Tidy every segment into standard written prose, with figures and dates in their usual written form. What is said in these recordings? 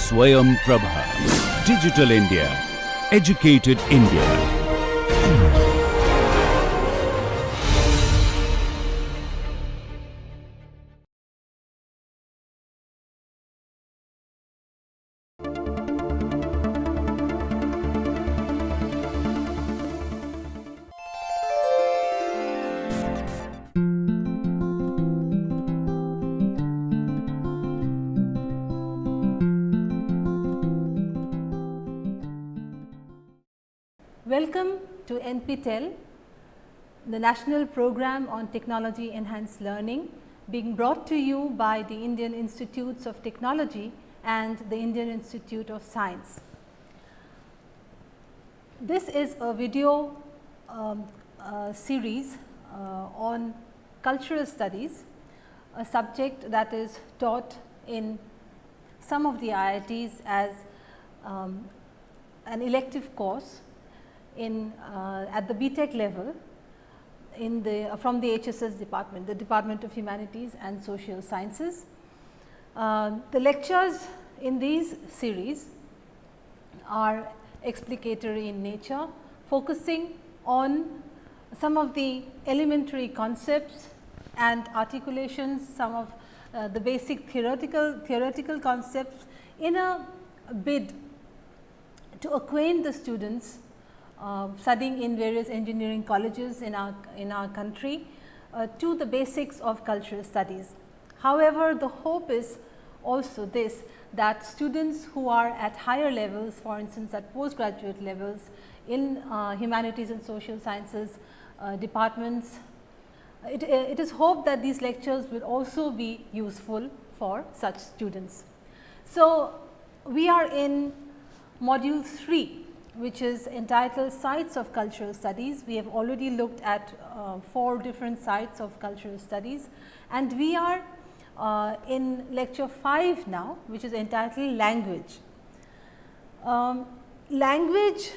Swayam Prabha. Digital India. Educated India. Welcome to NPTEL, the National Program on Technology Enhanced Learning, being brought to you by the Indian Institutes of Technology and the Indian Institute of Science. This is a video series on cultural studies, a subject that is taught in some of the IITs as an elective course at the BTech level from the HSS department, the Department of Humanities and Social Sciences. The lectures in these series are explicatory in nature, focusing on some of the elementary concepts and articulations, some of the basic theoretical concepts, in a bid to acquaint the students studying in various engineering colleges in our country to the basics of cultural studies. However, the hope is also this, that students who are at higher levels, for instance at postgraduate levels in humanities and social sciences departments, it is hoped that these lectures will also be useful for such students. So, we are in module 3, which is entitled Sites of Cultural Studies. We have already looked at 4 different sites of cultural studies, and we are in lecture 5 now, which is entitled Language. Language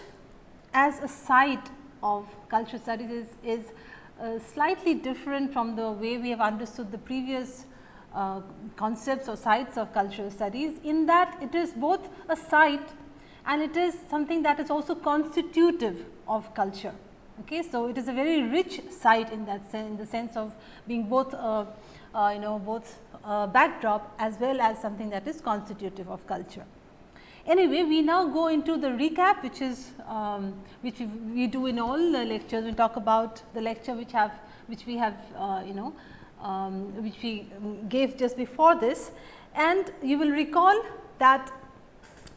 as a site of cultural studies is slightly different from the way we have understood the previous concepts or sites of cultural studies, in that it is both a site and it is something that is also constitutive of culture. Okay? So, it is a very rich site in that sense, in the sense of being both both backdrop as well as something that is constitutive of culture. Anyway, we now go into the recap, which is which we do in all the lectures. We talk about the lecture which we gave just before this, and you will recall that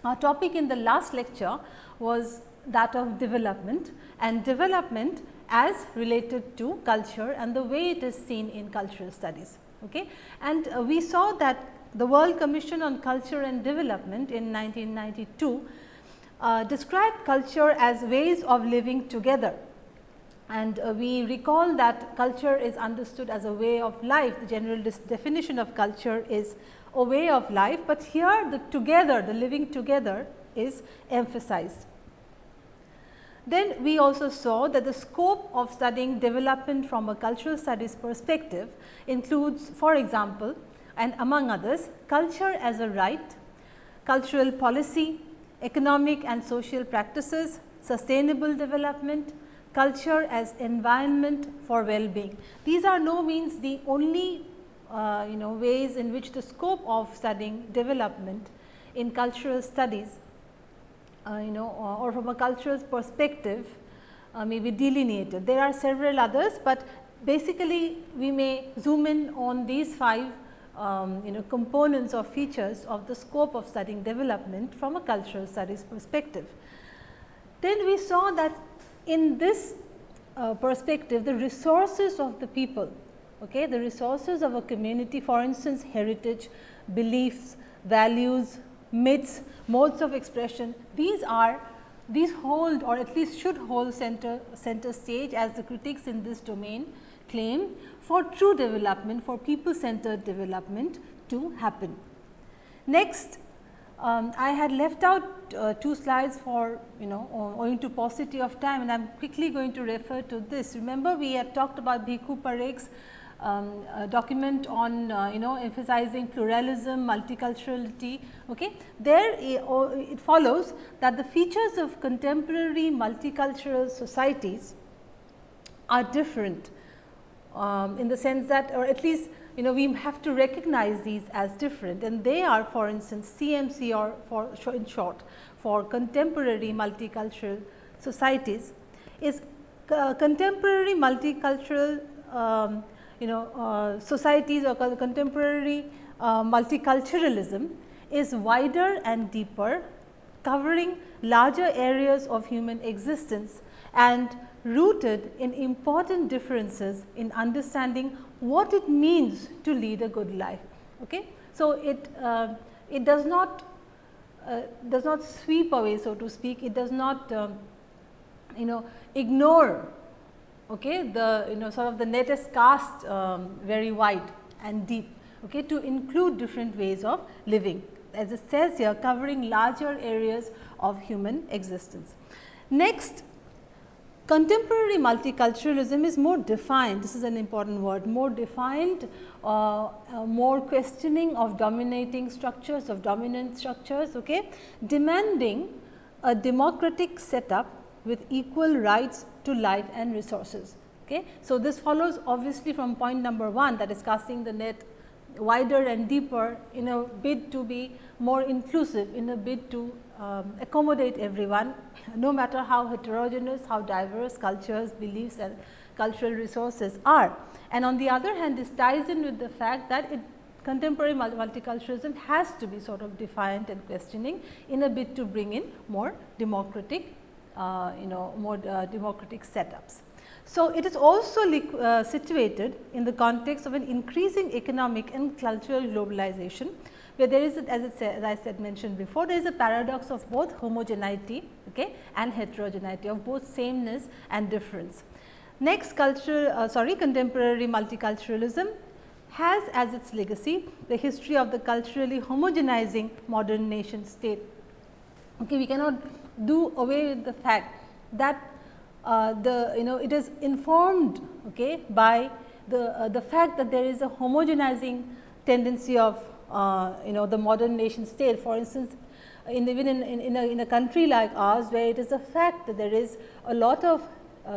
our topic in the last lecture was that of development, and development as related to culture and the way it is seen in cultural studies. Okay? And we saw that the World Commission on Culture and Development in 1992 described culture as ways of living together, and we recall that culture is understood as a way of life. The general definition of culture is a way of life, but here the together, the living together is emphasized. Then we also saw that the scope of studying development from a cultural studies perspective includes, for example, and among others, culture as a right, cultural policy, economic and social practices, sustainable development, culture as environment for well-being. These are no means the only ways in which the scope of studying development in cultural studies or from a cultural perspective may be delineated. There are several others, but basically we may zoom in on these 5 components or features of the scope of studying development from a cultural studies perspective. Then we saw that in this perspective, the resources of the people, okay, the resources of a community, for instance heritage, beliefs, values, myths, modes of expression, these hold, or at least should hold center stage, as the critics in this domain claim, for true development, for people centered development to happen. Next, I had left out 2 slides for owing to paucity of time, and I am quickly going to refer to this. Remember, we had talked about Bhikkhu Parekh's document on emphasizing pluralism, multiculturality. Okay. There it follows that the features of contemporary multicultural societies are different in the sense that, or at least we have to recognize these as different, and they are, for instance, CMC, or in short for contemporary multicultural societies, is contemporary multicultural societies, or contemporary multiculturalism is wider and deeper, covering larger areas of human existence and rooted in important differences in understanding what it means to lead a good life. Okay. So, it does not sweep away, so to speak. It does not ignore, okay, the sort of the net is cast very wide and deep, okay, to include different ways of living, as it says here, covering larger areas of human existence. Next, contemporary multiculturalism is more defined. This is an important word, more defined, more questioning of dominating structures, of dominant structures, okay, demanding a democratic setup with equal rights to life and resources. Okay. So, this follows obviously from point number 1, that is casting the net wider and deeper in a bid to be more inclusive, in a bid to accommodate everyone, no matter how heterogeneous, how diverse cultures, beliefs and cultural resources are. And on the other hand, this ties in with the fact that contemporary multiculturalism has to be sort of defiant and questioning in a bid to bring in more democratic democratic setups. So, it is also situated in the context of an increasing economic and cultural globalization, where there is, as I said mentioned before, there is a paradox of both homogeneity, okay, and heterogeneity, of both sameness and difference. Next, contemporary multiculturalism has as its legacy the history of the culturally homogenizing modern nation state. Okay, we cannot do away with the fact that it is informed, okay, by the fact that there is a homogenizing tendency of the modern nation state. For instance, even in a country like ours, where it is a fact that there is a lot of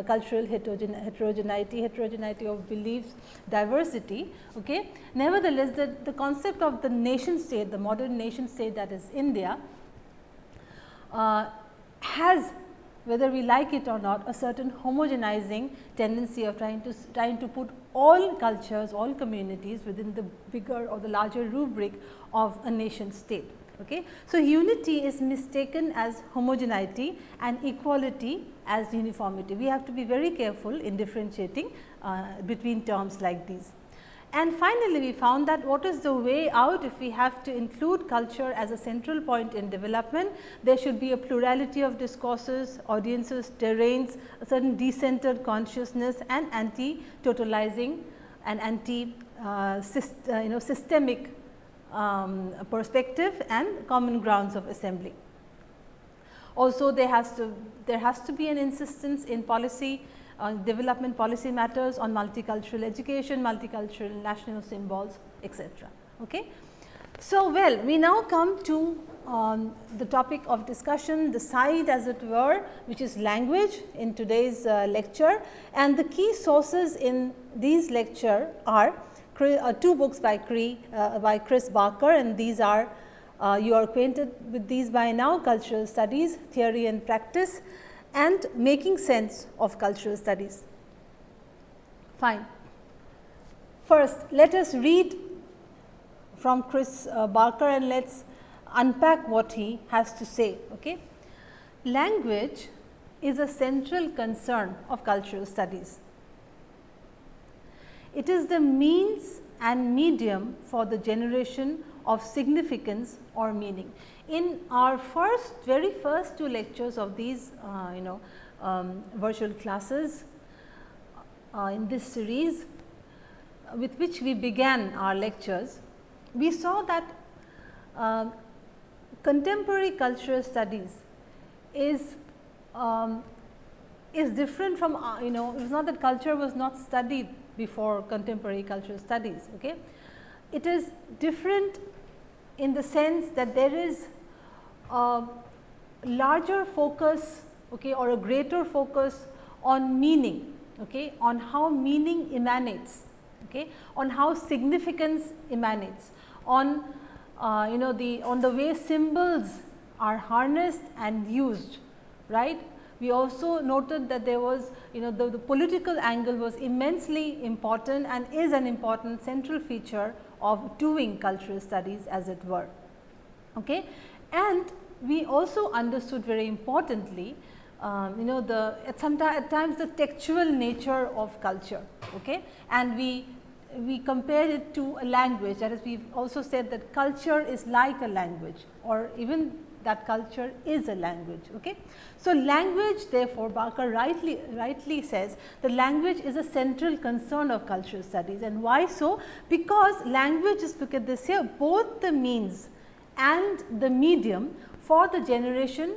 cultural heterogeneity of beliefs, diversity. Okay. Nevertheless, the concept of the nation state, the modern nation state, that is India, has, whether we like it or not, a certain homogenizing tendency of trying to put all cultures, all communities within the bigger or the larger rubric of a nation state. Okay. So, unity is mistaken as homogeneity and equality as uniformity. We have to be very careful in differentiating between terms like these. And finally, we found that what is the way out if we have to include culture as a central point in development? There should be a plurality of discourses, audiences, terrains, a certain decentered consciousness and anti-totalizing and systemic perspective and common grounds of assembly. Also, there has to be an insistence in policy, development policy matters on multicultural education, multicultural national symbols, etc. Okay. So, well, we now come to the topic of discussion, the side as it were, which is language in today's lecture, and the key sources in these lecture are two books by Chris Barker, and these are you are acquainted with these by now: Cultural Studies, Theory and Practice, and Making Sense of Cultural Studies. Fine. First, let us read from Chris Barker and let us unpack what he has to say. Okay. Language is a central concern of cultural studies. It is the means and medium for the generation of significance or meaning. In our very first two lectures of these virtual classes in this series with which we began our lectures, we saw that contemporary cultural studies is different from it is not that culture was not studied before contemporary cultural studies. Okay. It is different in the sense that there is a larger focus, okay, or a greater focus on meaning, okay, on how meaning emanates, okay, on how significance emanates, on on the way symbols are harnessed and used, right. We also noted that there was the political angle was immensely important and is an important central feature of doing cultural studies, as it were. Okay. And we also understood very importantly at times the textual nature of culture, okay, and we compared it to a language. That is, we have also said that culture is like a language, or even that culture is a language. Okay. So, language, therefore, Barker rightly says the language is a central concern of cultural studies. And why so? Because language is, look at this here, both the means and the medium for the generation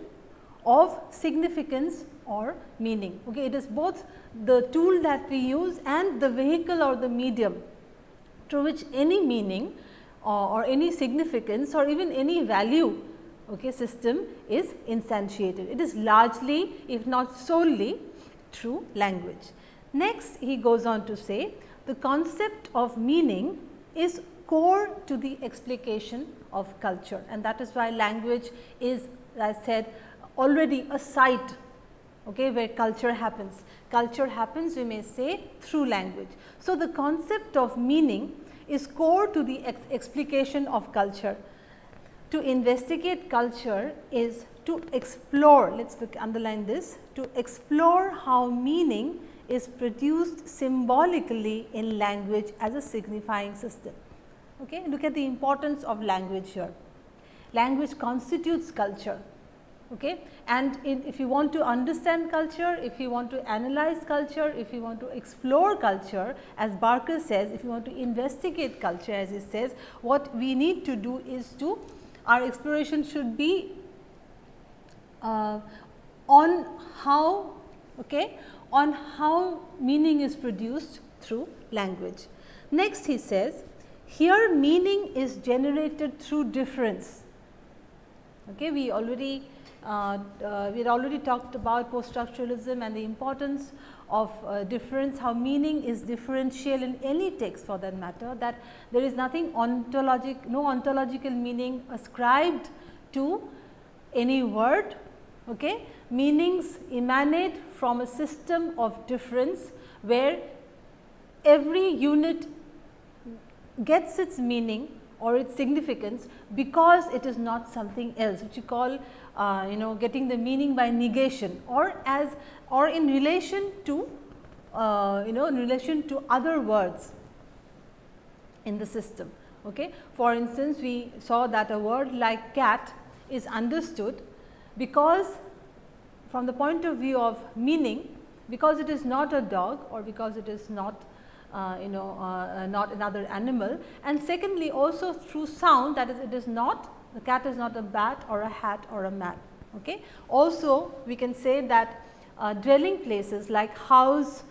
of significance or meaning. Okay. It is both the tool that we use and the vehicle or the medium through which any meaning or any significance or even any value, okay, system is instantiated. It is largely, if not solely, through language. Next, he goes on to say the concept of meaning is core to the explication of culture, and that is why language is, as I said, already a site, okay, where culture happens. Culture happens, we may say, through language. So, the concept of meaning is core to the explication of culture. To investigate culture is to explore, let us underline this, to explore how meaning is produced symbolically in language as a signifying system. Okay. Look at the importance of language here. Language constitutes culture. Okay. And if you want to understand culture, if you want to analyze culture, if you want to explore culture, as Barker says, if you want to investigate culture, as he says, what we need to do is to, our exploration should be on how, okay, on how meaning is produced through language. Next, he says, here meaning is generated through difference. Okay, we already we had already talked about post-structuralism and the importance of difference, how meaning is differential in any text for that matter, that there is nothing no ontological meaning ascribed to any word. Okay. Meanings emanate from a system of difference where every unit gets its meaning or its significance because it is not something else, which you call getting the meaning by negation, or as, or in relation to in relation to other words in the system. Okay. For instance, we saw that a word like cat is understood because, from the point of view of meaning, because it is not a dog or because it is not not another animal, and secondly also through sound, that is, it is not, the cat is not a bat or a hat or a mat. Okay. Also, we can say that dwelling places like house,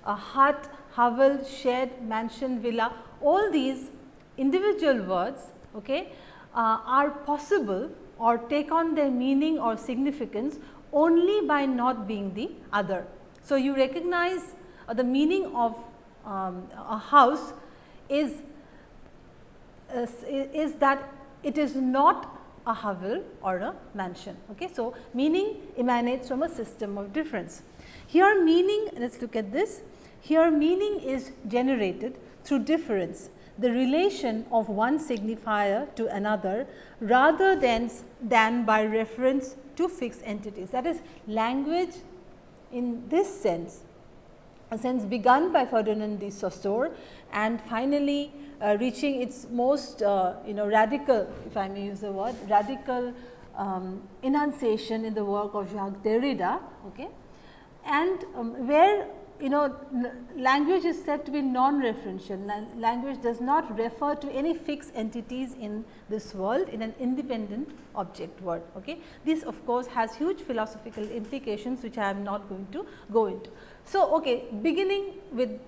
a hut, hovel, shed, mansion, villa, all these individual words, okay, are possible or take on their meaning or significance only by not being the other. So, you recognize the meaning of a house is that it is not a hovel or a mansion. Okay. So, meaning emanates from a system of difference. Here meaning, let us look at this, here meaning is generated through difference, the relation of one signifier to another rather than by reference to fixed entities. That is, language in this sense, a sense begun by Ferdinand de Saussure and finally reaching its most radical, if I may use the word, radical enunciation in the work of Jacques Derrida, okay, and where language is said to be non-referential. Language does not refer to any fixed entities in this world in an independent object world. Okay. This of course has huge philosophical implications which I am not going to go into. So, okay, beginning with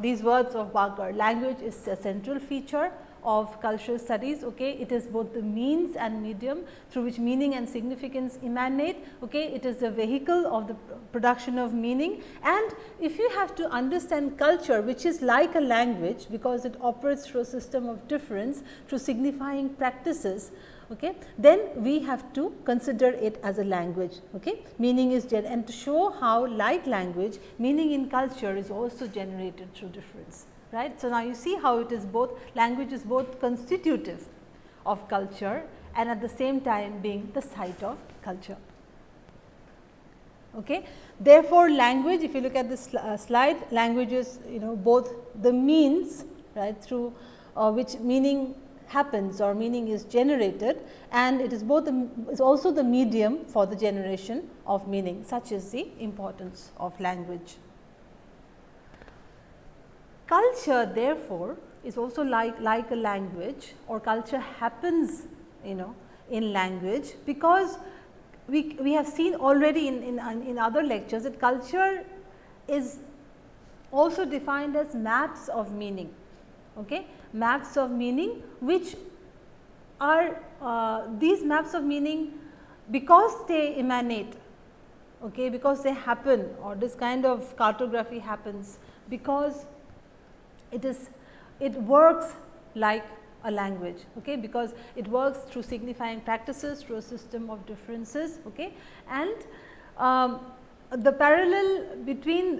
these words of Barker. Language is a central feature of cultural studies. Okay, it is both the means and medium through which meaning and significance emanate. Okay, it is the vehicle of the production of meaning, and if you have to understand culture, which is like a language because it operates through a system of difference, through signifying practices, okay, then we have to consider it as a language. Okay, meaning is and to show how, like language, meaning in culture is also generated through difference. Right. So, now you see how it is both, language is both constitutive of culture and at the same time being the site of culture. Okay. Therefore, language, if you look at this slide, language is both the means, right, through which meaning happens or meaning is generated, and it is both is also the medium for the generation of meaning. Such is the importance of language. Culture, therefore, is also like a language, or culture happens in language, because we have seen already in other lectures that culture is also defined as maps of meaning. Okay? Maps of meaning, which are these maps of meaning, because they emanate, okay, because they happen, or this kind of cartography happens because it works like a language, okay, because it works through signifying practices, through a system of differences, okay, and the parallel between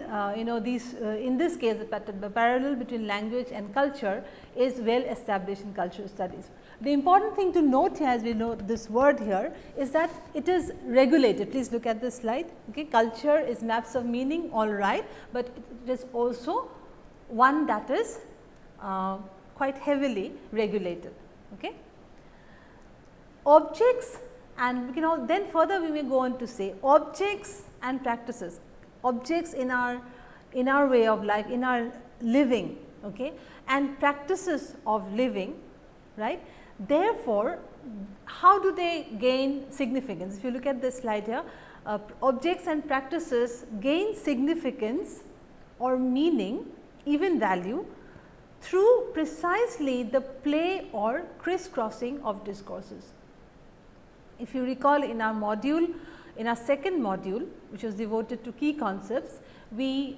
these in this case the parallel between language and culture is well established in cultural studies. The important thing to note here, as we know this word here, is that it is regulated. Please look at this slide. Okay, culture is maps of meaning, all right, but it is also one that is quite heavily regulated. Okay. Objects, and then further we may go on to say objects and practices, objects in our way of life, in our living, okay, and practices of living, right. Therefore, how do they gain significance? If you look at this slide here, objects and practices gain significance or meaning, even value, through precisely the play or crisscrossing of discourses. If you recall, in our module, in our second module, which was devoted to key concepts, we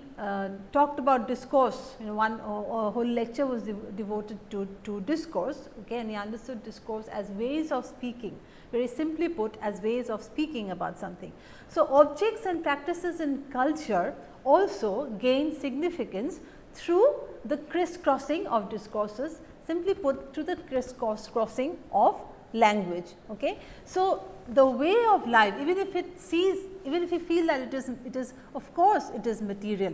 talked about discourse. One whole lecture was devoted to discourse, okay, and we understood discourse as ways of speaking, very simply put, as ways of speaking about something. So, objects and practices in culture also gain significance through the crisscrossing of discourses, simply put, through the crisscrossing of language. Okay. So, the way of life, even if you feel that it is of course it is material,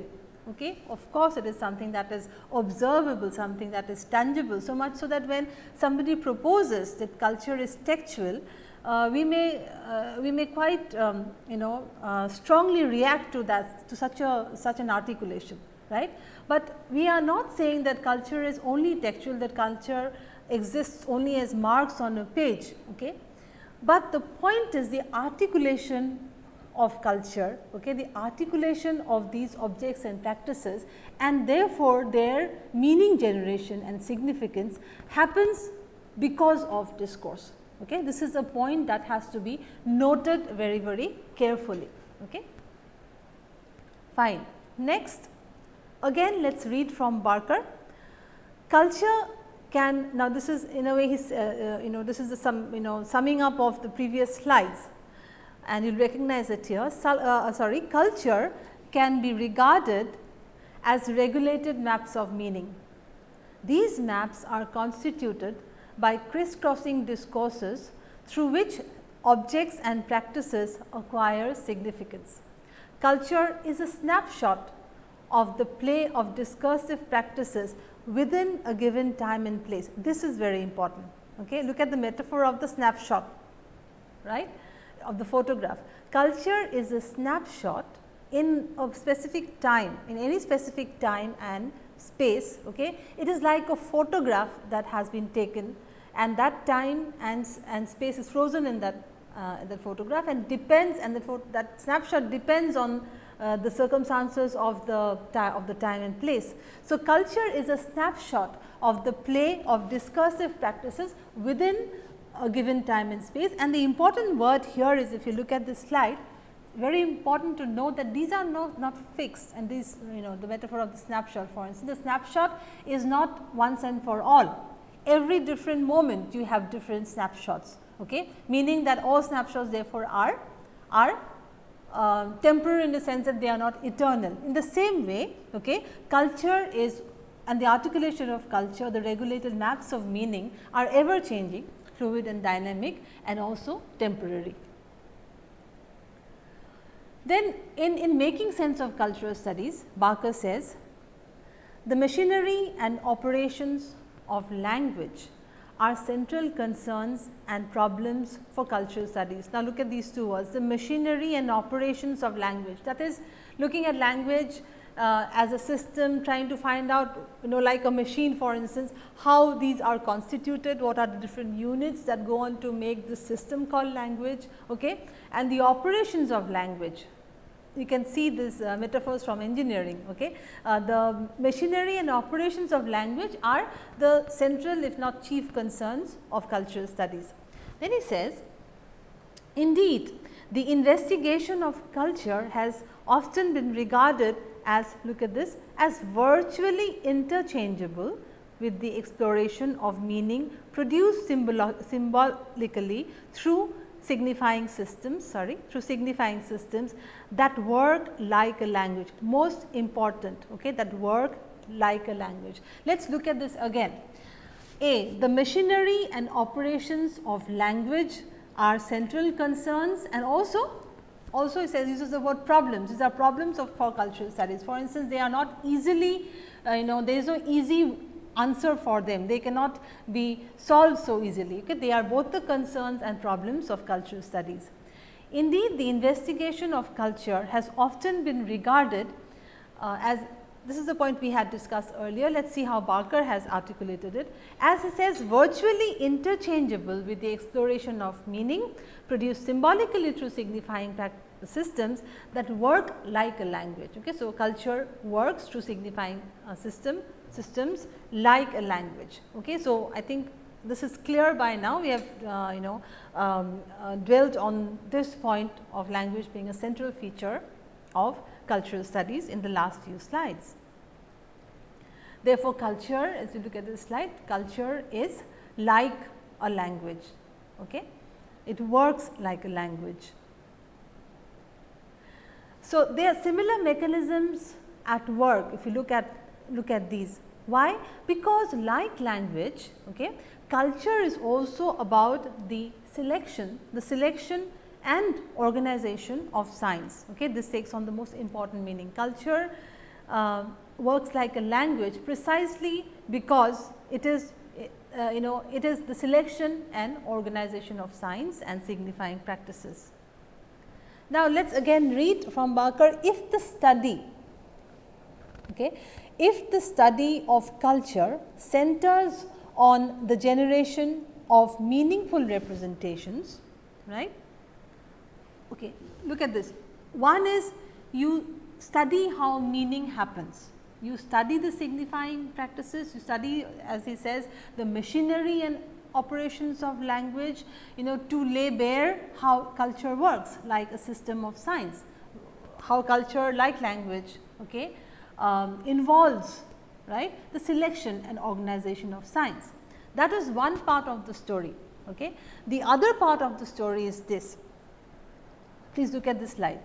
okay, of course it is something that is observable, something that is tangible, so much so that when somebody proposes that culture is textual, we may quite strongly react to that, to such an articulation, right. But we are not saying that culture is only textual, that culture exists only as marks on a page, okay. But the point is the articulation of culture, okay, the articulation of these objects and practices, and therefore their meaning generation and significance happens because of discourse. Okay. This is a point that has to be noted very, very carefully. Okay. Fine. Next, again let us read from Barker. Culture can, now this is in a way his, this is the summing up of the previous slides, and you will recognize it here. Culture can be regarded as regulated maps of meaning. These maps are constituted by crisscrossing discourses through which objects and practices acquire significance. Culture is a snapshot of the play of discursive practices within a given time and place. This is very important. Okay. Look at the metaphor of the snapshot, right, of the photograph. Culture is a snapshot in a specific time, in any specific time and space. Okay. It is like a photograph that has been taken, and that time and space is frozen in that photograph, and depends, and that snapshot depends on the circumstances of the time and place. So, culture is a snapshot of the play of discursive practices within a given time and space, and the important word here is, if you look at this slide, very important to note that these are not fixed, and these, the metaphor of the snapshot, for instance, the snapshot is not once and for all. Every different moment you have different snapshots, okay? Meaning that all snapshots therefore are temporary in the sense that they are not eternal. In the same way, okay, culture is, and the articulation of culture, the regulated maps of meaning are ever changing, fluid and dynamic, and also temporary. Then in making sense of cultural studies, Barker says, the machinery and operations of language are central concerns and problems for cultural studies. Now, look at these two words, the machinery and operations of language, that is looking at language as a system, trying to find out, like a machine, for instance, how these are constituted, what are the different units that go on to make the system called language, okay? And the operations of language. You can see these metaphors from engineering, okay? The machinery and operations of language are the central, if not chief, concerns of cultural studies. Then he says, indeed, the investigation of culture has often been regarded as, look at this, as virtually interchangeable with the exploration of meaning produced symbolically through signifying systems, that work like a language. Most important, okay, that work like a language. Let us look at this again. A, the machinery and operations of language are central concerns, and also it says, uses the word problems. These are problems for cultural studies. For instance, they are not easily, there is no easy answer for them. They cannot be solved so easily. Okay? They are both the concerns and problems of cultural studies. Indeed, the investigation of culture has often been regarded as, this is the point we had discussed earlier. Let us see how Barker has articulated it. As he says, virtually interchangeable with the exploration of meaning produced symbolically through signifying systems that work like a language. Okay? So, culture works through signifying systems like a language. Okay? So, I think this is clear by now. We have dwelt on this point of language being a central feature of cultural studies in the last few slides. Therefore, culture, as you look at this slide, culture is like a language. Okay? It works like a language. So, there are similar mechanisms at work if you look at these. Why? Because like language, okay, culture is also about the selection and organization of science. Okay. This takes on the most important meaning. Culture works like a language precisely because it is it is the selection and organization of science and signifying practices. Now, let us again read from Barker, if the study of culture centers on the generation of meaningful representations, right. Okay, look at this. One is you study how meaning happens. You study the signifying practices, you study, as he says, the machinery and operations of language, to lay bare how culture works like a system of science, how culture like language, okay, involves, right, the selection and organization of science. That is one part of the story. Okay. The other part of the story is this. Please look at this slide.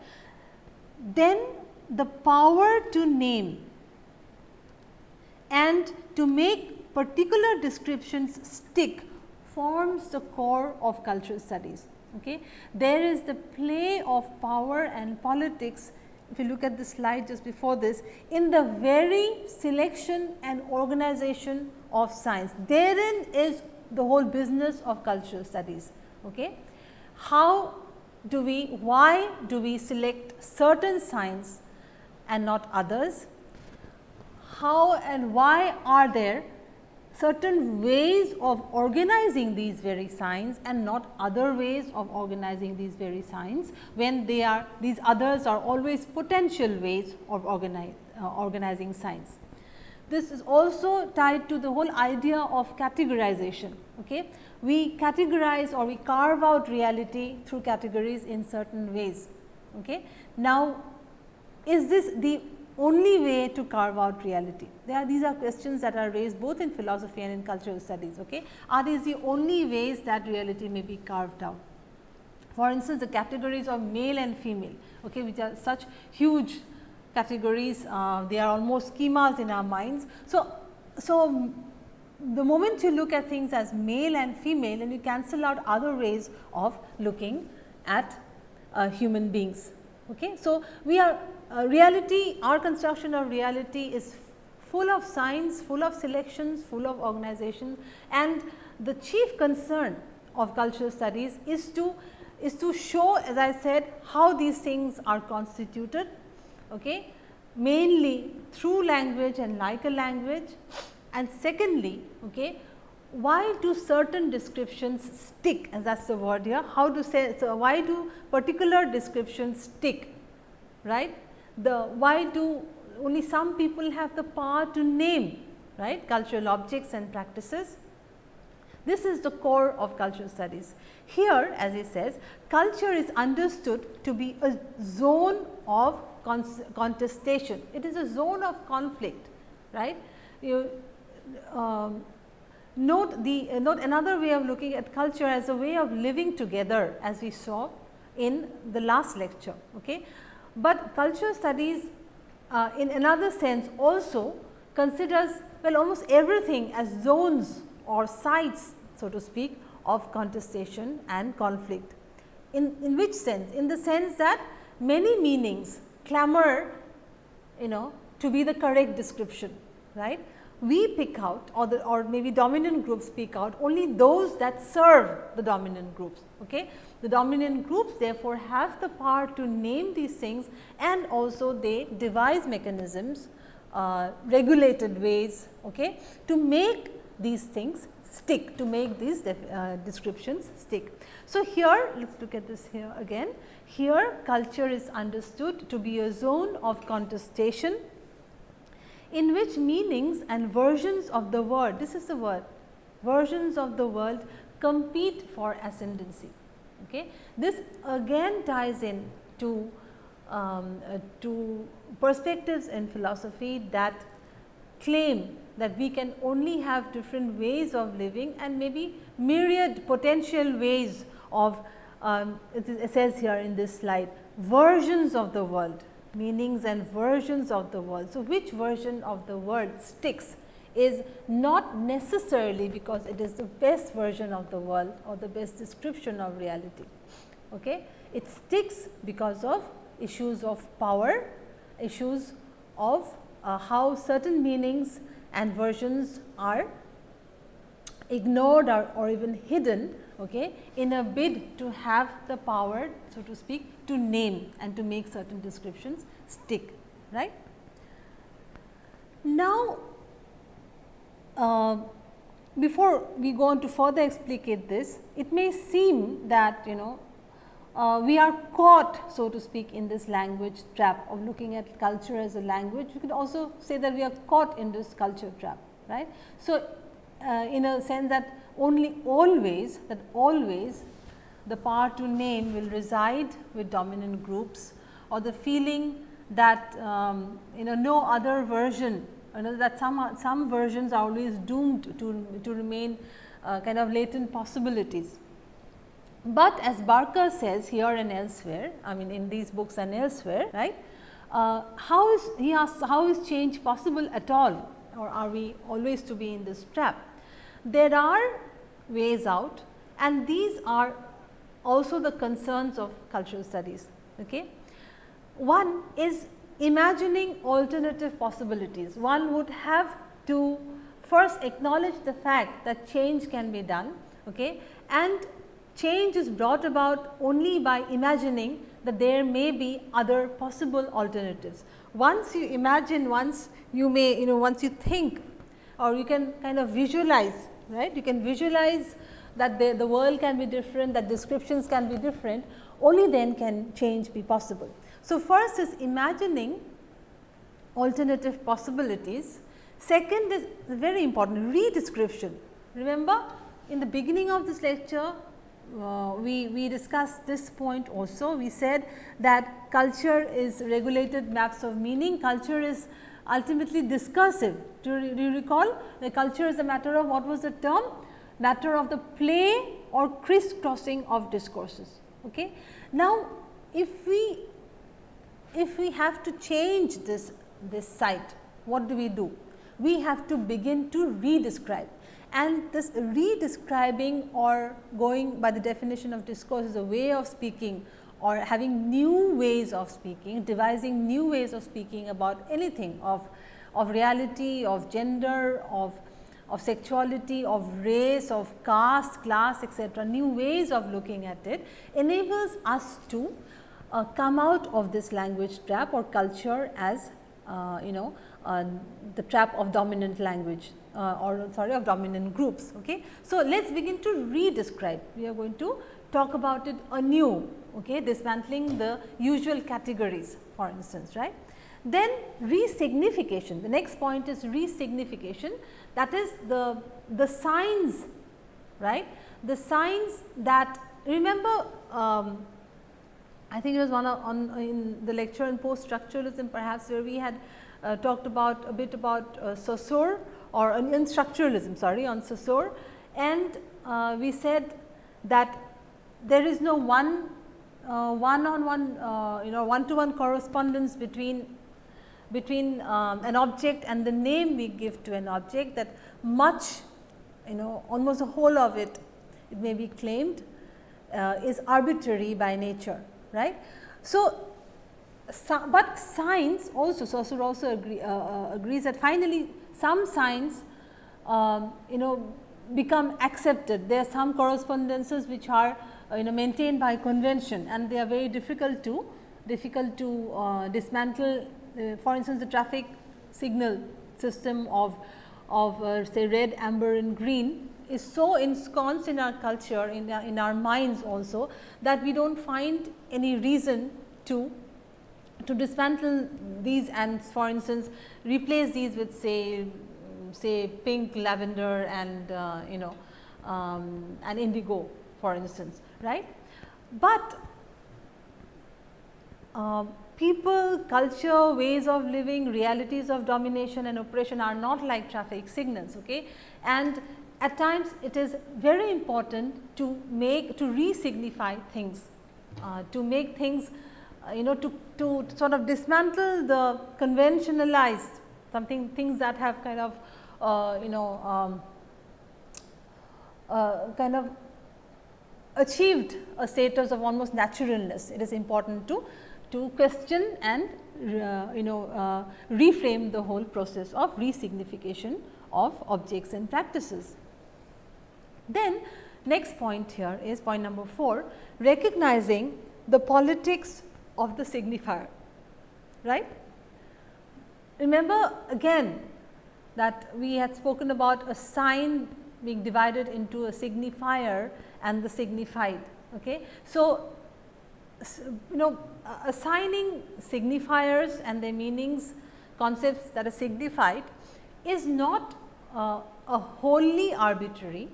Then the power to name and to make particular descriptions stick forms the core of cultural studies. Okay. There is the play of power and politics, if you look at the slide just before this, in the very selection and organization of science. Therein is the whole business of cultural studies. Okay. Why do we select certain science and not others? How and why are there certain ways of organizing these very signs and not other ways of organizing these very signs, when they are, these others are always potential ways of organizing signs. This is also tied to the whole idea of categorization. Okay? We categorize or we carve out reality through categories in certain ways. Okay? Now, is this the only way to carve out reality? These are questions that are raised both in philosophy and in cultural studies. Okay? Are these the only ways that reality may be carved out? For instance, the categories of male and female, okay, which are such huge categories, they are almost schemas in our minds. So, the moment you look at things as male and female, and you cancel out other ways of looking at human beings. Okay? So, we are reality, our construction of reality is full of signs, full of selections, full of organization, and the chief concern of cultural studies is to show, as I said, how these things are constituted, okay, mainly through language and like a language. And secondly, okay, why do certain descriptions stick, and that is the word here, how to say, so why do particular descriptions stick, right? Why do only some people have the power to name, right, cultural objects and practices? This is the core of cultural studies. Here, as he says, culture is understood to be a zone of contestation. It is a zone of conflict, right? You note another way of looking at culture as a way of living together, as we saw in the last lecture. Okay? But cultural studies in another sense also considers, well, almost everything as zones or sites, so to speak, of contestation and conflict. In which sense? In the sense that many meanings clamor, to be the correct description, right? We pick out, or maybe dominant groups pick out only those that serve the dominant groups. Okay? The dominant groups therefore have the power to name these things, and also they devise mechanisms, regulated ways, okay, to make these things stick, to make these descriptions stick. So, here let us look at this here again. Here culture is understood to be a zone of contestation in which meanings and versions of the world, this is the word, versions of the world compete for ascendancy. Okay? This again ties in to perspectives in philosophy that claim that we can only have different ways of living and maybe myriad potential ways of, it says here in this slide, versions of the world, meanings and versions of the world. So, which version of the world sticks is not necessarily because it is the best version of the world or the best description of reality. Okay? It sticks because of issues of power, issues of how certain meanings and versions are ignored or even hidden, okay, in a bid to have the power, so to speak, to name and to make certain descriptions stick, right. Now, before we go on to further explicate this, it may seem that we are caught, so to speak, in this language trap of looking at culture as a language. You could also say that we are caught in this culture trap, right. So, in a sense that always the power to name will reside with dominant groups, or the feeling that no other version, that some versions are always doomed to remain kind of latent possibilities. But as Barker says here and elsewhere, I mean in these books and elsewhere, right, he asks, how is change possible at all, or are we always to be in this trap? There are ways out, and these are also the concerns of cultural studies. Okay? One is imagining alternative possibilities. One would have to first acknowledge the fact that change can be done, okay, and change is brought about only by imagining that there may be other possible alternatives. Once you imagine, once you think or you can kind of visualize, right. You can visualize that the world can be different, that descriptions can be different, only then can change be possible. So, first is imagining alternative possibilities. Second is very important, redescription. Remember, in the beginning of this lecture, we discussed this point also. We said that culture is regulated maps of meaning, culture is ultimately discursive. Do you recall? The culture is a matter of, what was the term? Matter of the play or crisscrossing of discourses. Okay. Now, if we have to change this site, what do? We have to begin to redescribe. And this redescribing, or going by the definition of discourse, is a way of speaking or having new ways of speaking, devising new ways of speaking about anything of reality, of gender, of sexuality, of race, of caste, class, etc. New ways of looking at it enables us to come out of this language trap or culture as the trap of dominant language of dominant groups. Okay. So, let us begin to redescribe. We are going to talk about it anew, okay, dismantling the usual categories, for instance, right. Then resignification, the next point is resignification, that is the signs, right, the signs that, remember, I think it was in the lecture on post structuralism perhaps, where we had talked about a bit about Saussure, or in structuralism, sorry, on Saussure, and we said that there is no one-to-one correspondence between an object and the name we give to an object, that much, almost the whole of it, it may be claimed is arbitrary by nature, right. So, but signs also, Saussure also agrees that finally some signs become accepted. There are some correspondences which are maintained by convention, and they are very difficult to dismantle. For instance, the traffic signal system of say red, amber and green is so ensconced in our culture, in our minds also, that we do not find any reason to dismantle these, and for instance replace these with say pink, lavender and and indigo, for instance, right. But people, culture, ways of living, realities of domination and oppression are not like traffic signals, okay. And at times it is very important to re-signify things, to make things to sort of dismantle the conventionalized things that have kind of achieved a status of almost naturalness. It is important to question and reframe the whole process of resignification of objects and practices. Then next point here is point number 4, recognizing the politics of the signifier, right. Remember again that we had spoken about a sign being divided into a signifier and the signified, okay. So, assigning signifiers and their meanings, concepts that are signified, is not a wholly arbitrary,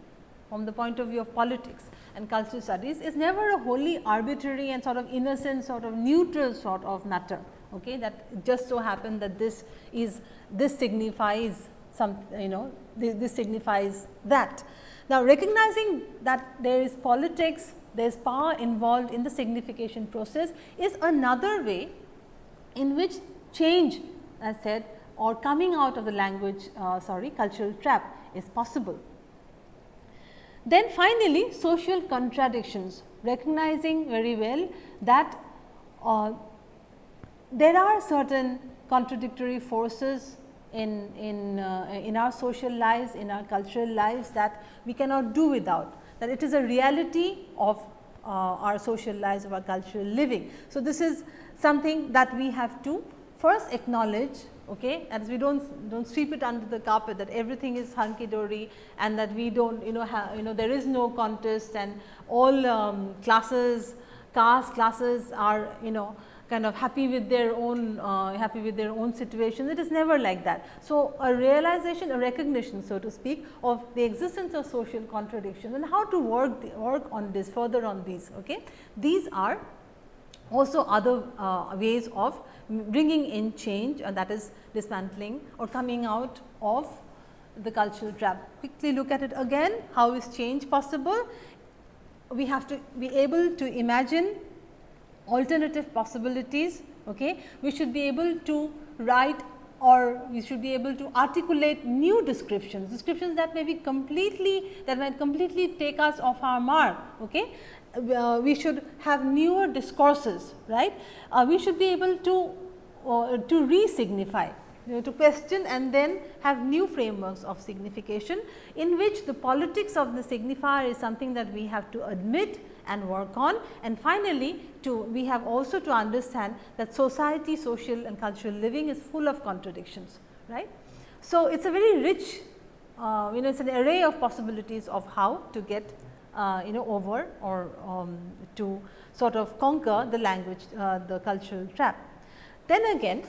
from the point of view of politics and cultural studies, is never a wholly arbitrary and sort of innocent, sort of neutral sort of matter, okay, that just so happened that this signifies some, this signifies that. Now, recognizing that there is politics, there is power involved in the signification process, is another way in which change, as said, or coming out of the language cultural trap is possible. Then finally, social contradictions, recognizing very well that there are certain contradictory forces in our social lives, in our cultural lives, that we cannot do without, that it is a reality of our social lives, of our cultural living. So, this is something that we have to first acknowledge, okay, as we don't sweep it under the carpet, that everything is hunky dory and that we don't there is no contest and all classes, caste classes are kind of happy with their own situation. It is never like that. So, a realization, a recognition, so to speak, of the existence of social contradiction and how to work on this, further on these. Okay. These are also other ways of bringing in change, and that is dismantling or coming out of the cultural trap. Quickly look at it again. How is change possible? We have to be able to imagine alternative possibilities. Okay. We should be able to write, or we should be able to articulate new descriptions that may might completely take us off our mark. Okay. We should have newer discourses, right. We should be able to re-signify, to question and then have new frameworks of signification, in which the politics of the signifier is something that we have to admit and work on. And finally, we have also to understand that society, social and cultural living is full of contradictions, right. So, it is a very rich, it is an array of possibilities of how to get over or to sort of conquer the language, the cultural trap. Then again,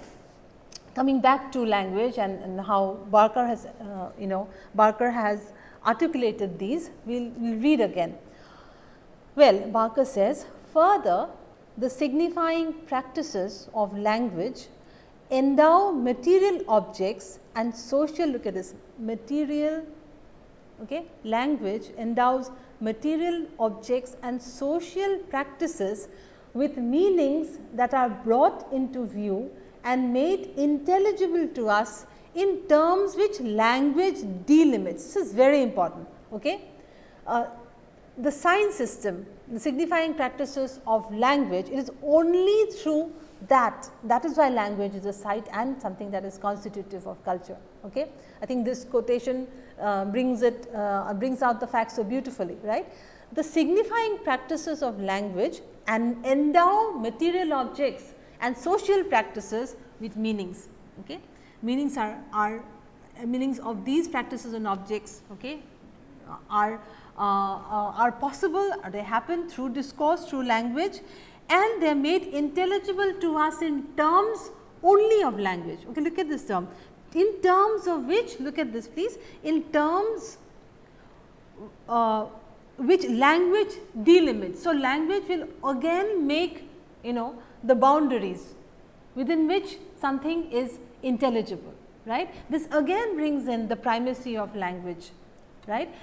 coming back to language and how Barker has articulated these, we will read again. Well, Barker says, further, the signifying practices of language endow material objects and social, look at this, material, okay, language endows material objects and social practices with meanings that are brought into view and made intelligible to us in terms which language delimits. This is very important. Okay. The sign system, the signifying practices of language, it is only through that is why language is a site and something that is constitutive of culture. Okay. I think this quotation brings out the facts so beautifully, right. The signifying practices of language and endow material objects and social practices with meanings. Okay. Meanings are meanings of these practices and objects, okay, are possible, they happen through discourse, through language, and they are made intelligible to us in terms only of language. Okay, look at this term, in terms of which, look at this please, in terms which language delimits. So, language will again make the boundaries within which something is intelligible, right. This again brings in the primacy of language, right.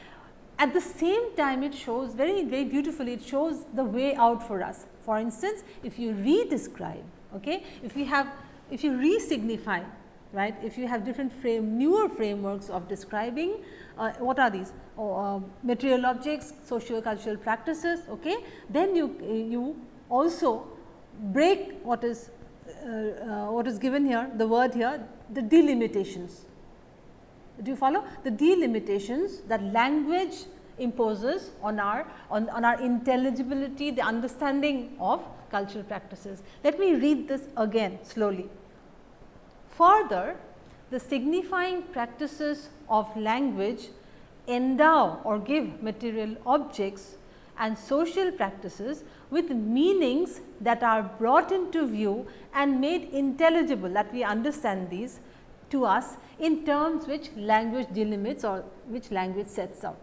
At the same time, it shows very beautifully, it shows the way out for us. For instance, if you re-describe, okay, if you re-signify, right, if you have different newer frameworks of describing, what are these? Material objects, socio-cultural practices, okay, then you also break what is given here, the word here, the delimitations. Do you follow? The delimitations that language imposes on our intelligibility, the understanding of cultural practices. Let me read this again slowly. Further, the signifying practices of language endow or give material objects and social practices with meanings that are brought into view and made intelligible, that we understand these to us in terms which language delimits or which language sets out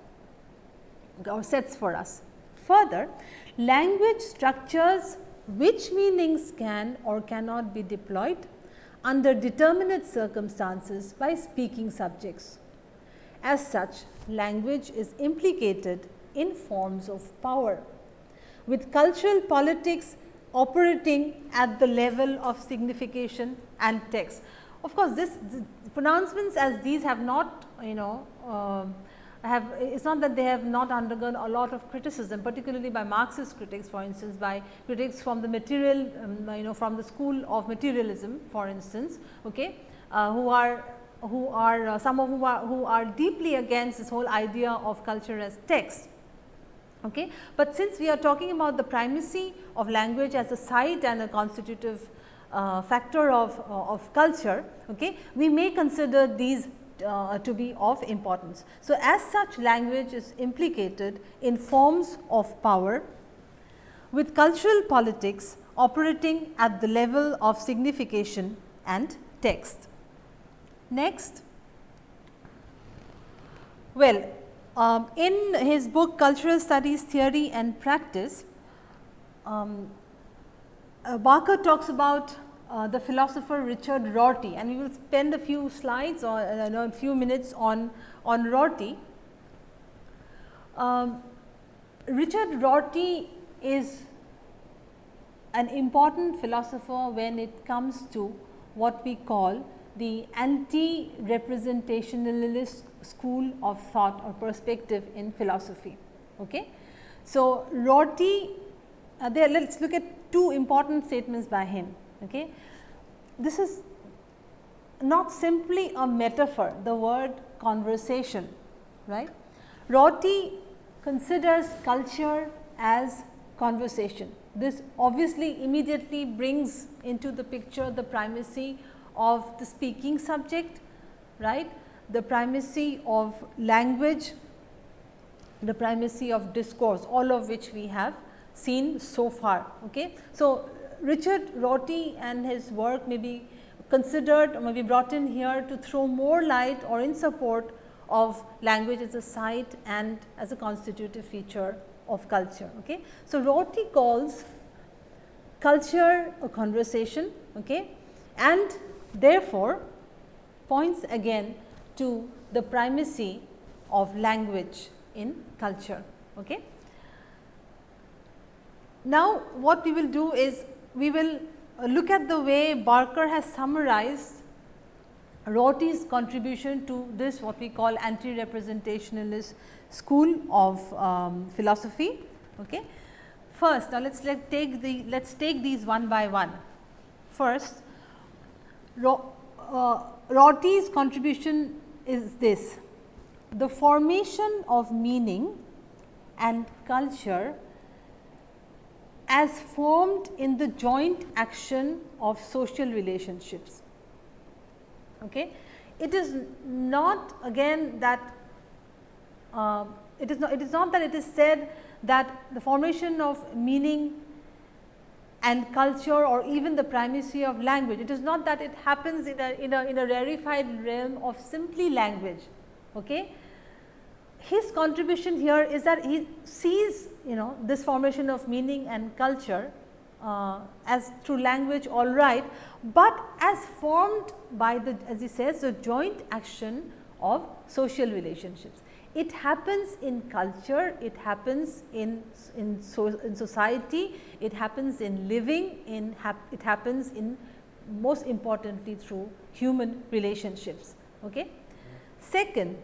or sets for us. Further, language structures which meanings can or cannot be deployed under determinate circumstances by speaking subjects. As such, language is implicated in forms of power, with cultural politics operating at the level of signification and text. Of course, this pronouncements as these have not, it's not that they have not undergone a lot of criticism, particularly by Marxist critics, for instance, by critics from the material, from the school of materialism, for instance, okay, who are deeply against this whole idea of culture as text. Okay. But since we are talking about the primacy of language as a site and a constitutive factor of culture, okay, we may consider these to be of importance. So, as such language is implicated in forms of power with cultural politics operating at the level of signification and text. Next, well, in his book Cultural Studies Theory and Practice, Barker talks about the philosopher Richard Rorty, and we will spend a few slides or a few minutes on Rorty. Richard Rorty is an important philosopher when it comes to what we call the anti-representationalist school of thought or perspective in philosophy. Okay. So, Rorty, let us look at two important statements by him. Okay. This is not simply a metaphor, the word conversation, right. Rorty considers culture as conversation. This obviously immediately brings into the picture the primacy of the speaking subject, right, the primacy of language, the primacy of discourse, all of which we have seen so far. Okay. So, Richard Rorty and his work may be considered or may be brought in here to throw more light or in support of language as a site and as a constitutive feature of culture. Okay. So, Rorty calls culture a conversation, okay, and therefore, points again to the primacy of language in culture. Okay. Now, what we will do is we will look at the way Barker has summarized Rorty's contribution to this what we call anti-representationalist school of philosophy. Okay. First, now let's take these one by one. First, Rorty's contribution is this: the formation of meaning and culture as formed in the joint action of social relationships. Okay. It is not again that it is not that it is said that the formation of meaning and culture or even the primacy of language, it is not that it happens in a rarefied realm of simply language. Okay. His contribution here is that he sees this formation of meaning and culture as through language, all right, but as formed by the, as he says, the joint action of social relationships. It happens in culture, it happens in society, it happens in living, it happens in most importantly through human relationships. Okay. Second,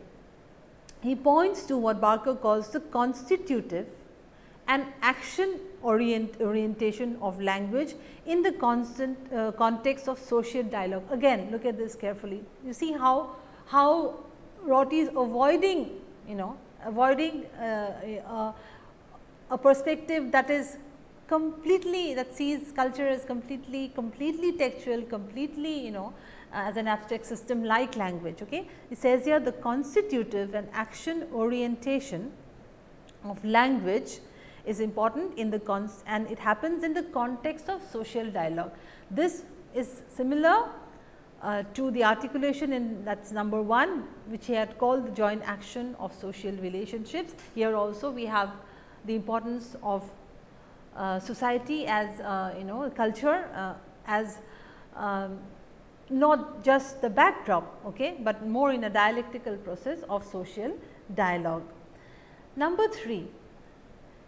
he points to what Barker calls the constitutive and action orientation of language in the context of social dialogue. Again, look at this carefully. You see how Rorty is avoiding a perspective that is completely, that sees culture as completely textual, completely as an abstract system like language. Okay. It says here the constitutive and action orientation of language is important in the and it happens in the context of social dialogue. This is similar to the articulation in that is number 1, which he had called the joint action of social relationships. Here also we have the importance of society as culture as not just the backdrop, okay, but more in a dialectical process of social dialogue. Number 3,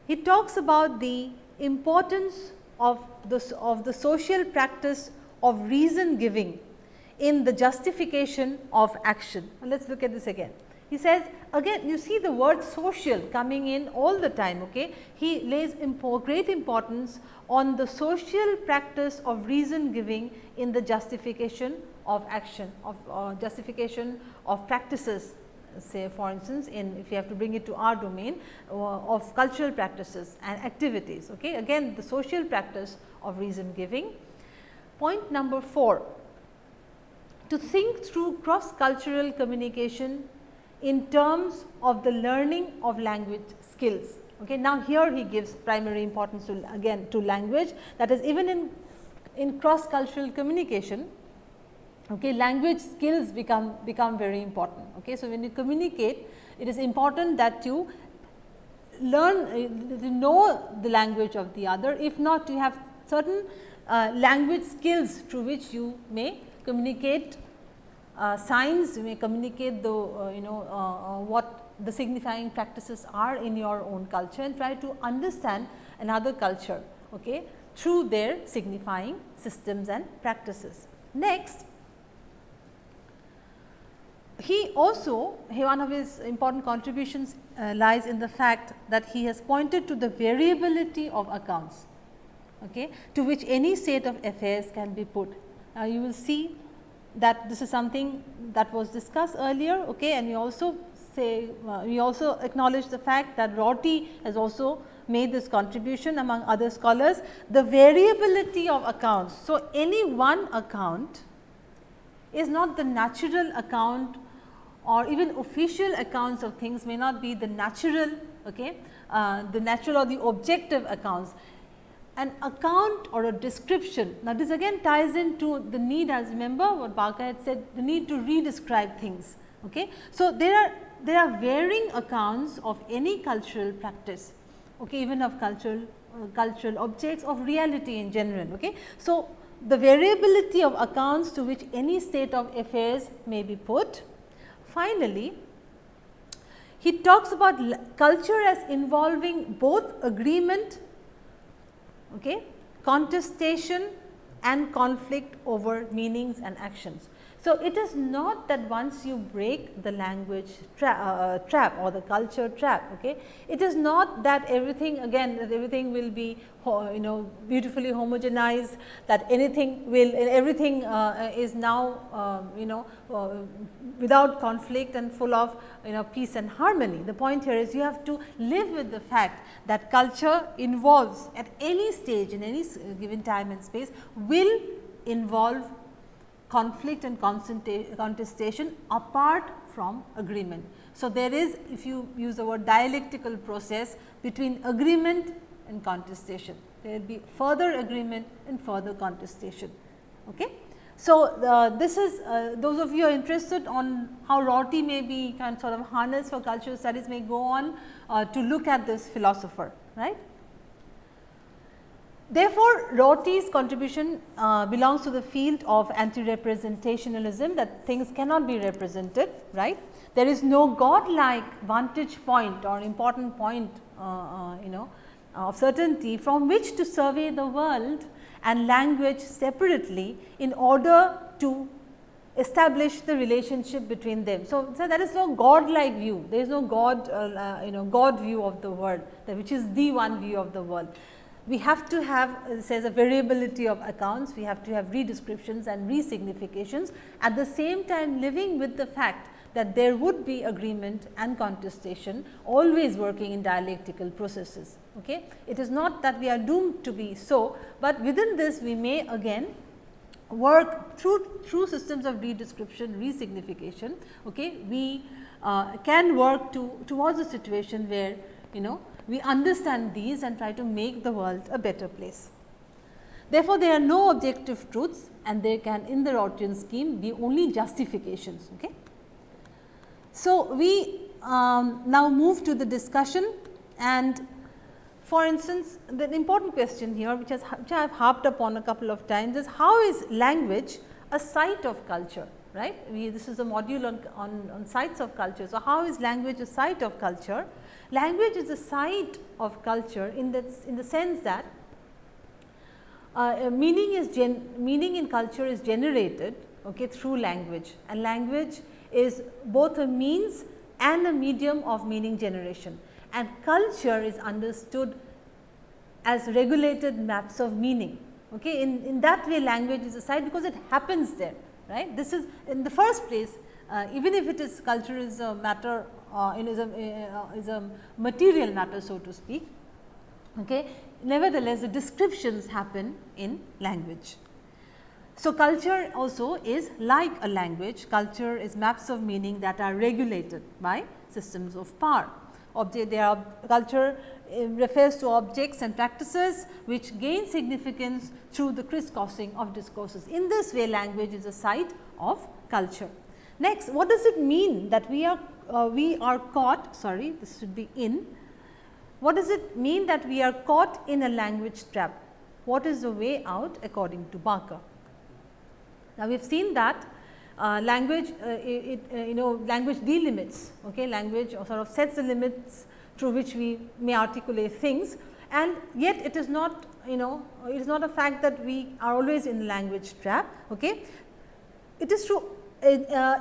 he talks about the importance of the social practice of reason giving in the justification of action. Let us look at this again. He says again, you see the word social coming in all the time. Okay. He lays great importance on the social practice of reason giving in the justification of action, of justification of practices, say for instance, if you have to bring it to our domain of cultural practices and activities. Okay. Again, the social practice of reason giving. Point number 4, to think through cross cultural communication in terms of the learning of language skills. Okay. Now, here he gives primary importance to again to language, that is even in cross cultural communication, okay, language skills become very important. Okay. So, when you communicate, it is important that you learn to know the language of the other. If not, you have certain language skills through which you may communicate signs, you may communicate the what the signifying practices are in your own culture, and try to understand another culture, okay, through their signifying systems and practices. Next, one of his important contributions lies in the fact that he has pointed to the variability of accounts, okay, to which any state of affairs can be put. Now, you will see that this is something that was discussed earlier, okay, and we also acknowledge the fact that Rorty has also made this contribution among other scholars, the variability of accounts. So, any one account is not the natural account, or even official accounts of things may not be the natural, okay, the natural or the objective accounts. An account or a description, now this again ties into the need, as remember what Barker had said, the need to re-describe things. Okay. So, there are varying accounts of any cultural practice, okay, even of cultural objects, of reality in general. Okay. So, the variability of accounts to which any state of affairs may be put. Finally, he talks about culture as involving both agreement, okay, contestation and conflict over meanings and actions. So, it is not that once you break the language trap or the culture trap, okay, it is not that everything will be beautifully homogenized, that everything is now without conflict and full of peace and harmony. The point here is you have to live with the fact that culture involves at any stage in any given time and space will involve conflict and contestation apart from agreement. So, there is, if you use the word dialectical process between agreement and contestation, there will be further agreement and further contestation. Okay. So, this is those of you who are interested on how Rorty may be sort of harnessed for cultural studies may go on to look at this philosopher, right. Therefore, Rorty's contribution belongs to the field of anti-representationalism, that things cannot be represented, right. There is no God-like vantage point or important point of certainty from which to survey the world and language separately in order to establish the relationship between them. So, there is no God-like view, there is no God God view of the world, which is the one view of the world. We have to have, says, a variability of accounts, we have to have re-descriptions and re-significations, at the same time living with the fact that there would be agreement and contestation, always working in dialectical processes. Okay. It is not that we are doomed to be so, but within this we may again work through systems of re-description, re-signification. Okay. We can work towards a situation where we understand these and try to make the world a better place. Therefore, there are no objective truths, and there can, in the Rortian scheme, be only justifications. Okay. So, we now move to the discussion, and for instance, the important question here which I have harped upon a couple of times is, how is language a site of culture, right. This is a module on sites of culture. So, how is language a site of culture? Language is a site of culture in the sense that meaning in culture is generated, okay, through language, and language is both a means and a medium of meaning generation, and culture is understood as regulated maps of meaning. Okay. In that way, language is a site because it happens there, right. This is in the first place, even if it is culture is a matter is a material matter, so to speak. Okay. Nevertheless, the descriptions happen in language. So, culture also is like a language. Culture is maps of meaning that are regulated by systems of power. Culture refers to objects and practices which gain significance through the crisscrossing of discourses. In this way, language is a site of culture. Next, what does it mean that we are caught, sorry, this should be in. What does it mean that we are caught in a language trap? What is the way out according to Barker? Now, we have seen that language, language delimits, okay, language sort of sets the limits through which we may articulate things, and yet it is not, it is not a fact that we are always in language trap. Okay. It is through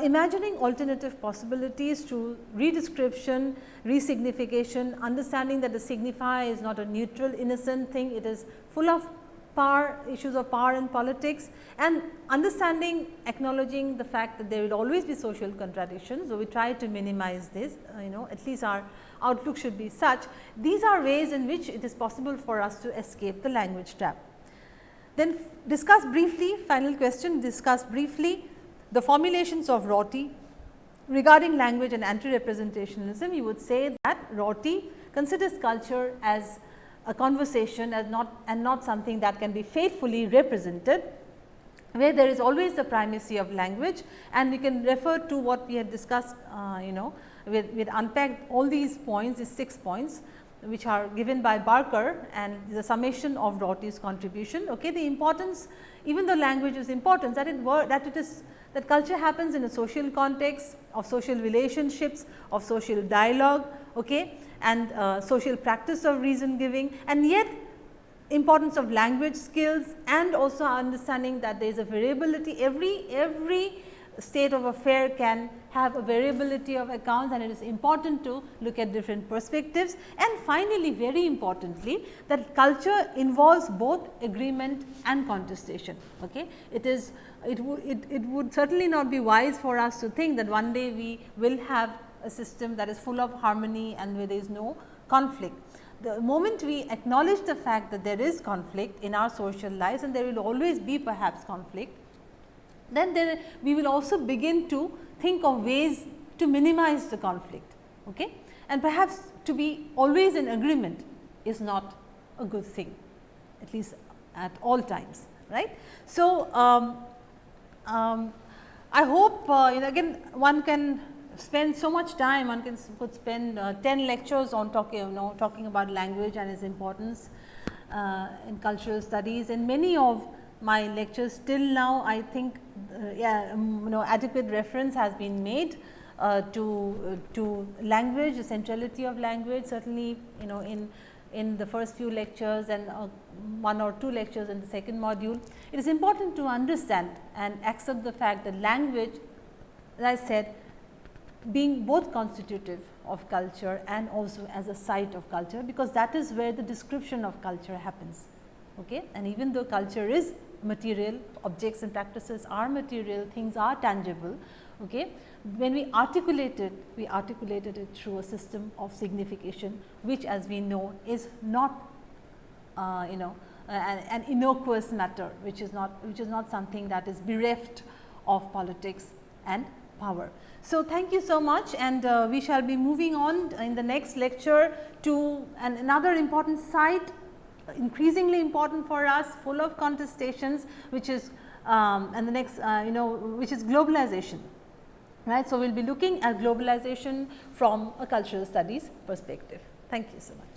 imagining alternative possibilities through redescription, resignification, understanding that the signifier is not a neutral, innocent thing, it is full of power, issues of power and politics, and understanding, acknowledging the fact that there will always be social contradictions. So, we try to minimize this, at least our outlook should be such. These are ways in which it is possible for us to escape the language trap. Then discuss briefly, final question, discuss briefly the formulations of Rorty regarding language and anti-representationalism. You would say that Rorty considers culture as a conversation and not something that can be faithfully represented, where there is always the primacy of language, and we can refer to what we had discussed, we had unpacked all these points, these 6 points, which are given by Barker, and the summation of Rorty's contribution. Okay, the importance, even though language is important, that culture happens in a social context of social relationships, of social dialogue, okay, and social practice of reason giving, and yet importance of language skills, and also understanding that there is a variability. Every state of affair can have a variability of accounts, and it is important to look at different perspectives. And finally, very importantly, that culture involves both agreement and contestation. Okay. It would certainly not be wise for us to think that one day we will have a system that is full of harmony and where there is no conflict. The moment we acknowledge the fact that there is conflict in our social lives, and there will always be perhaps conflict, then we will also begin to think of ways to minimize the conflict. Okay? And perhaps to be always in agreement is not a good thing, at least at all times, right. So, I hope again one can spend so much time, one could spend 10 lectures on talking about language and its importance in cultural studies. And many of my lectures till now, I think adequate reference has been made to language, the centrality of language, certainly in the first few lectures and 1 or 2 lectures in the second module. It is important to understand and accept the fact that language, as I said, being both constitutive of culture and also as a site of culture, because that is where the description of culture happens. Okay? And even though culture is material, objects and practices are material, things are tangible. Okay? When we articulated it through a system of signification, which as we know is not an innocuous matter, which is not something that is bereft of politics and power. So, thank you so much, and we shall be moving on in the next lecture to another important site, increasingly important for us, full of contestations, which is and the next which is globalization, right. So, we will be looking at globalization from a cultural studies perspective. Thank you so much.